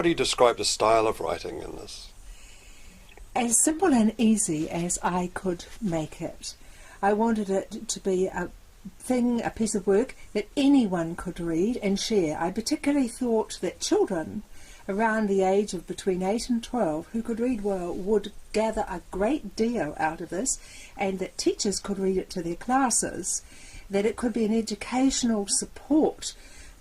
How do you describe the style of writing in this? As simple and easy as I could make it. I wanted it to be a piece of work that anyone could read and share. I particularly thought that children around the age of between 8 and 12 who could read well would gather a great deal out of this, and that teachers could read it to their classes, that it could be an educational support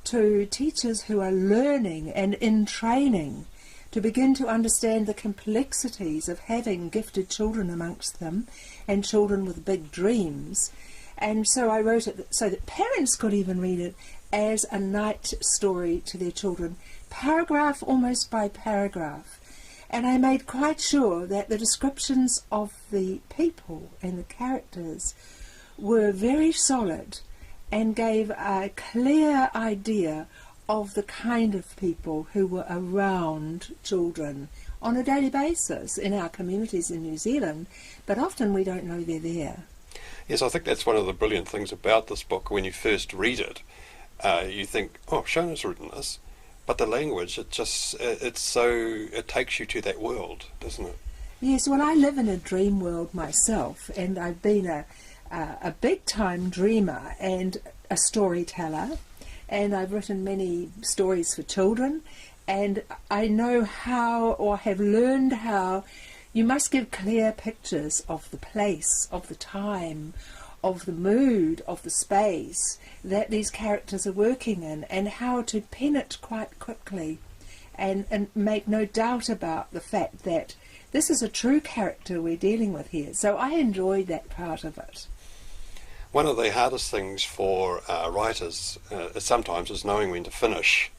to teachers who are learning and in training to begin to understand the complexities of having gifted children amongst them and children with big dreams. And so I wrote it so that parents could even read it as a night story to their children, paragraph almost by paragraph. And I made quite sure that the descriptions of the people and the characters were very solid and gave a clear idea of the kind of people who were around children on a daily basis in our communities in New Zealand, but often we don't know they're there. Yes, I think that's one of the brilliant things about this book. When you first read it, you think, oh, Shona's written this, but the language, it takes you to that world, doesn't it? Yes, well, I live in a dream world myself, and I've been a big-time dreamer and a storyteller, and I've written many stories for children, and I know how, or have learned how, you must give clear pictures of the place, of the time, of the mood, of the space that these characters are working in, and how to pen it quite quickly and make no doubt about the fact that this is a true character we're dealing with here. So I enjoyed that part of it. One of the hardest things for writers sometimes is knowing when to finish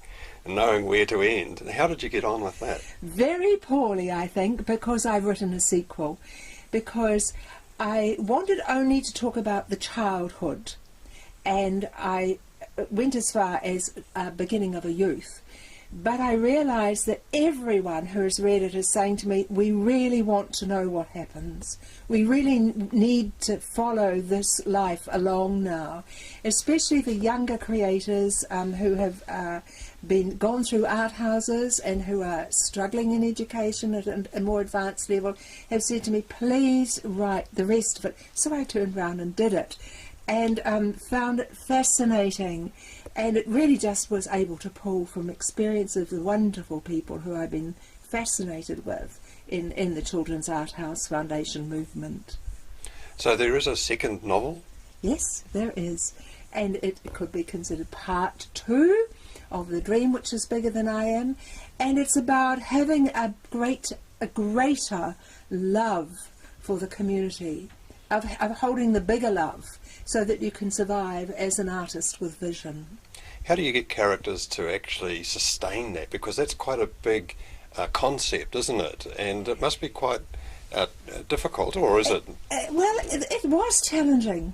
and knowing where to end. And how did you get on with that? Very poorly, I think, because I've written a sequel. Because I wanted only to talk about the childhood, and I went as far as beginning of a youth. But I realised that everyone who has read it is saying to me, we really want to know what happens. We really need to follow this life along now, especially the younger creators who have gone through art houses and who are struggling in education at a more advanced level, have said to me, please write the rest of it. So I turned round and did it, and found it fascinating. And it really just was able to pull from experience of the wonderful people who I've been fascinated with in the Children's Art House Foundation movement. So there is a second novel? Yes, there is. And it could be considered part 2 of The Dream, which is bigger than I am. And it's about having a greater love for the community, of holding the bigger love, so that you can survive as an artist with vision. How do you get characters to actually sustain that? Because that's quite a big concept, isn't it? And it must be quite difficult, or is it? Well, it was challenging.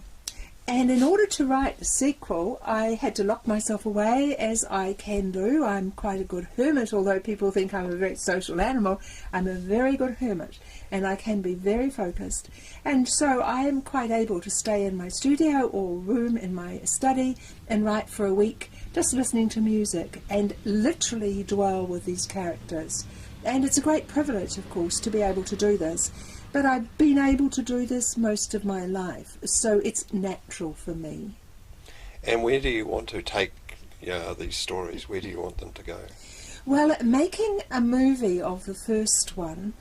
And in order to write the sequel, I had to lock myself away, as I can do. I'm quite a good hermit, although people think I'm a very social animal. I'm a very good hermit, and I can be very focused. And so I am quite able to stay in my studio or room in my study and write for a week, just listening to music and literally dwell with these characters. And it's a great privilege, of course, to be able to do this. But I've been able to do this most of my life, so it's natural for me. And where do you want to take these stories? Where do you want them to go? Well, making a movie of the first one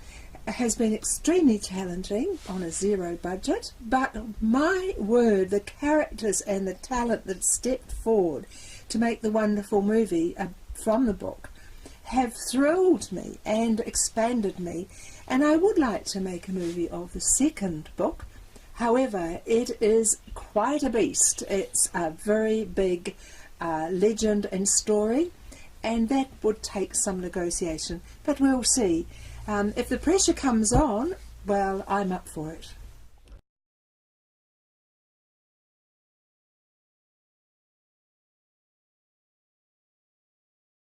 has been extremely challenging on a zero budget, but my word, the characters and the talent that stepped forward to make the wonderful movie from the book have thrilled me and expanded me. And I would like to make a movie of the second book. However, it is quite a beast. It's a very big legend and story, and that would take some negotiation. But we'll see. If the pressure comes on, well, I'm up for it.